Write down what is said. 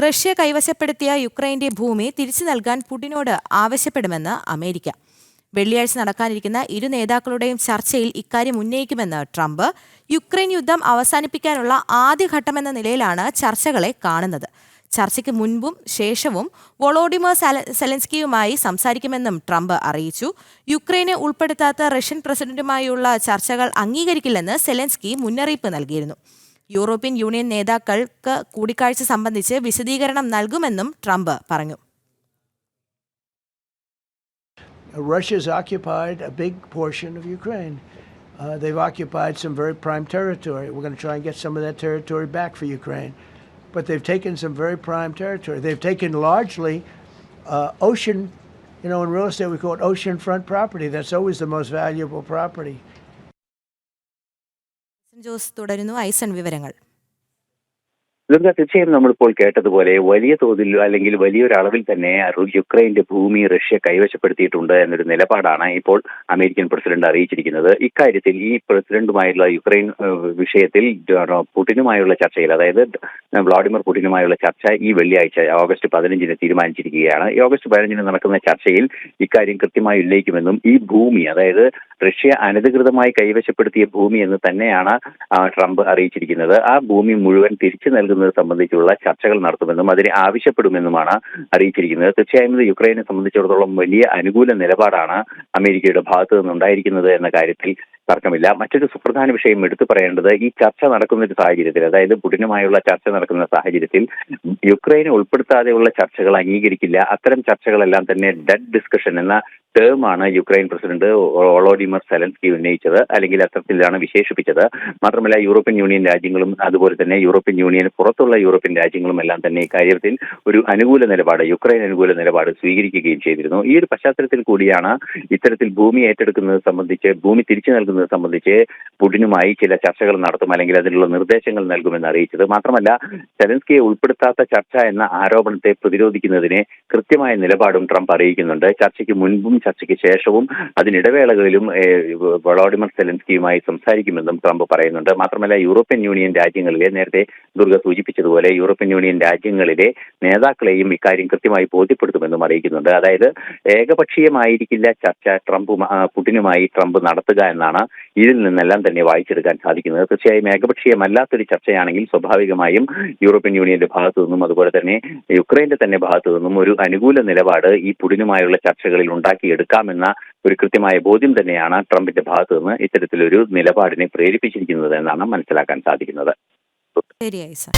Russia കൈവശപ്പെടുത്തിയ യുക്രൈന്റെ ഭൂമി തിരിച്ചു നൽകാൻ പുടിനോട് ആവശ്യപ്പെടുമെന്ന് അമേരിക്ക. വെള്ളിയാഴ്ച നടക്കാനിരിക്കുന്ന ഇരു നേതാക്കളുടെയും ചർച്ചയിൽ ഇക്കാര്യം ഉന്നയിക്കുമെന്ന് ട്രംപ്. യുക്രൈൻ യുദ്ധം അവസാനിപ്പിക്കാനുള്ള ആദ്യഘട്ടമെന്ന നിലയിലാണ് ചർച്ചകളെ കാണുന്നത്. ചർച്ചയ്ക്ക് മുൻപും ശേഷവും വൊളോഡിമർ സെലൻസ്കിയുമായി സംസാരിക്കുമെന്നും ട്രംപ് അറിയിച്ചു. യുക്രൈനെ ഉൾപ്പെടുത്താത്ത റഷ്യൻ പ്രസിഡന്റുമായുള്ള ചർച്ചകൾ അംഗീകരിക്കില്ലെന്ന് സെലൻസ്കി മുന്നറിയിപ്പ് നൽകിയിരുന്നു. യൂറോപ്യൻ യൂണിയൻ നേതാക്കൾക്ക് കൂടിക്കാഴ്ച സംബന്ധിച്ച് വിശദീകരണം നൽകുമെന്നും ട്രംപ് പറഞ്ഞു. Russia's occupied a big portion of Ukraine. They've occupied some very prime territory. We're going to try and get some of that territory back for Ukraine. But they've taken some very prime territory. They've taken largely ocean, in real estate we call it oceanfront property. That's always the most valuable property. Jose തുടരുന്നു. ഐസൺ വിവരങ്ങൾ. തീർച്ചയായും നമ്മളിപ്പോൾ കേട്ടതുപോലെ വലിയ തോതിൽ അല്ലെങ്കിൽ വലിയൊരളവിൽ തന്നെ യുക്രൈന്റെ ഭൂമി Russia കൈവശപ്പെടുത്തിയിട്ടുണ്ട് എന്നൊരു നിലപാടാണ് ഇപ്പോൾ അമേരിക്കൻ പ്രസിഡന്റ് അറിയിച്ചിരിക്കുന്നത്. ഇക്കാര്യത്തിൽ ഈ പ്രസിഡന്റുമായുള്ള യുക്രൈൻ വിഷയത്തിൽ പുടിനുമായുള്ള ചർച്ചയിൽ, അതായത് വ്ളാഡിമിർ പുടിനുമായുള്ള ചർച്ച ഈ വെള്ളിയാഴ്ച ഓഗസ്റ്റ് 15 തീരുമാനിച്ചിരിക്കുകയാണ്. ഈ ഓഗസ്റ്റ് 15 നടക്കുന്ന ചർച്ചയിൽ ഇക്കാര്യം കൃത്യമായി ഉന്നയിക്കുമെന്നും ഈ ഭൂമി, അതായത് റഷ്യ അനധികൃതമായി കൈവശപ്പെടുത്തിയ ഭൂമി എന്ന് തന്നെയാണ് ട്രംപ് അറിയിച്ചിരിക്കുന്നത്. ആ ഭൂമി മുഴുവൻ തിരിച്ചു നൽകുന്നത് സംബന്ധിച്ചുള്ള ചർച്ചകൾ നടത്തുമെന്നും അതിനെ ആവശ്യപ്പെടുമെന്നുമാണ് അറിയിച്ചിരിക്കുന്നത്. തീർച്ചയായും ഇത് യുക്രൈനെ സംബന്ധിച്ചിടത്തോളം വലിയ അനുകൂല നിലപാടാണ് അമേരിക്കയുടെ ഭാഗത്തു നിന്നുണ്ടായിരിക്കുന്നത് എന്ന കാര്യത്തിൽ തർക്കമില്ല. മറ്റൊരു സുപ്രധാന വിഷയം എടുത്തു പറയേണ്ടത്, ഈ ചർച്ച നടക്കുന്ന ഒരു സാഹചര്യത്തിൽ, അതായത് പുടിനുമായുള്ള ചർച്ച നടക്കുന്ന സാഹചര്യത്തിൽ യുക്രൈനെ ഉൾപ്പെടുത്താതെയുള്ള ചർച്ചകൾ അംഗീകരിക്കില്ല. അത്തരം ചർച്ചകളെല്ലാം തന്നെ ഡെഡ് ഡിസ്കഷൻ എന്ന ടേമാണ് യുക്രൈൻ പ്രസിഡന്റ് വൊളോഡിമർ സെലൻസ്കി ഉന്നയിച്ചത്, അല്ലെങ്കിൽ അത്തരത്തിലാണ് വിശേഷിപ്പിച്ചത്. മാത്രമല്ല യൂറോപ്യൻ യൂണിയൻ രാജ്യങ്ങളും അതുപോലെ തന്നെ യൂറോപ്യൻ യൂണിയന് പുറത്തുള്ള യൂറോപ്യൻ രാജ്യങ്ങളും എല്ലാം തന്നെ ഇക്കാര്യത്തിൽ ഒരു അനുകൂല നിലപാട്, യുക്രൈൻ അനുകൂല നിലപാട് സ്വീകരിക്കുകയും ചെയ്തിരുന്നു. ഈ ഒരു പശ്ചാത്തലത്തിൽ കൂടിയാണ് ഇത്തരത്തിൽ ഭൂമി ഏറ്റെടുക്കുന്നത് സംബന്ധിച്ച്, ഭൂമി തിരിച്ചു നൽകുന്നത് സംബന്ധിച്ച് പുടിനുമായി ചില ചർച്ചകൾ നടത്തും, അല്ലെങ്കിൽ അതിനുള്ള നിർദ്ദേശങ്ങൾ നൽകുമെന്ന് അറിയിച്ചത്. മാത്രമല്ല സെലൻസ്കിയെ ഉൾപ്പെടുത്താത്ത ചർച്ച എന്ന ആരോപണത്തെ പ്രതിരോധിക്കുന്നതിന് കൃത്യമായ നിലപാടും ട്രംപ് അറിയിക്കുന്നുണ്ട്. ചർച്ചയ്ക്ക് മുൻപും ചർച്ചയ്ക്ക് ശേഷവും അതിനിടവേളകളിലും വൊളോഡിമർ സെലൻസ്കിയുമായി സംസാരിക്കുമെന്നും ട്രംപ് പറയുന്നുണ്ട്. മാത്രമല്ല യൂറോപ്യൻ യൂണിയൻ രാജ്യങ്ങളിലെ, നേരത്തെ ദുർഗ സൂചിപ്പിച്ചതുപോലെ യൂറോപ്യൻ യൂണിയൻ രാജ്യങ്ങളിലെ നേതാക്കളെയും ഇക്കാര്യം കൃത്യമായി ബോധ്യപ്പെടുത്തുമെന്നും അറിയിക്കുന്നുണ്ട്. അതായത് ഏകപക്ഷീയമായിരിക്കില്ല ചർച്ച പുടിനുമായി ട്രംപ് നടത്തുക എന്നാണ് ഇതിൽ നിന്നെല്ലാം തന്നെ വായിച്ചെടുക്കാൻ സാധിക്കുന്നത്. തീർച്ചയായും ഏകപക്ഷീയമല്ലാത്തൊരു ചർച്ചയാണെങ്കിൽ സ്വാഭാവികമായും യൂറോപ്യൻ യൂണിയന്റെ ഭാഗത്തു നിന്നും അതുപോലെ തന്നെ യുക്രൈന്റെ തന്നെ ഭാഗത്തു നിന്നും ഒരു അനുകൂല നിലപാട് ഈ പുടിനുമായുള്ള ചർച്ചകളിൽ ഉണ്ടാക്കിയെടുക്കാമെന്ന ഒരു കൃത്യമായ ബോധ്യം തന്നെയാണ് ട്രംപിന്റെ ഭാഗത്തു നിന്ന് ഇത്തരത്തിലൊരു നിലപാടിനെ പ്രേരിപ്പിച്ചിരിക്കുന്നത് എന്നാണ് മനസ്സിലാക്കാൻ സാധിക്കുന്നത്. ശരിയായി സർ.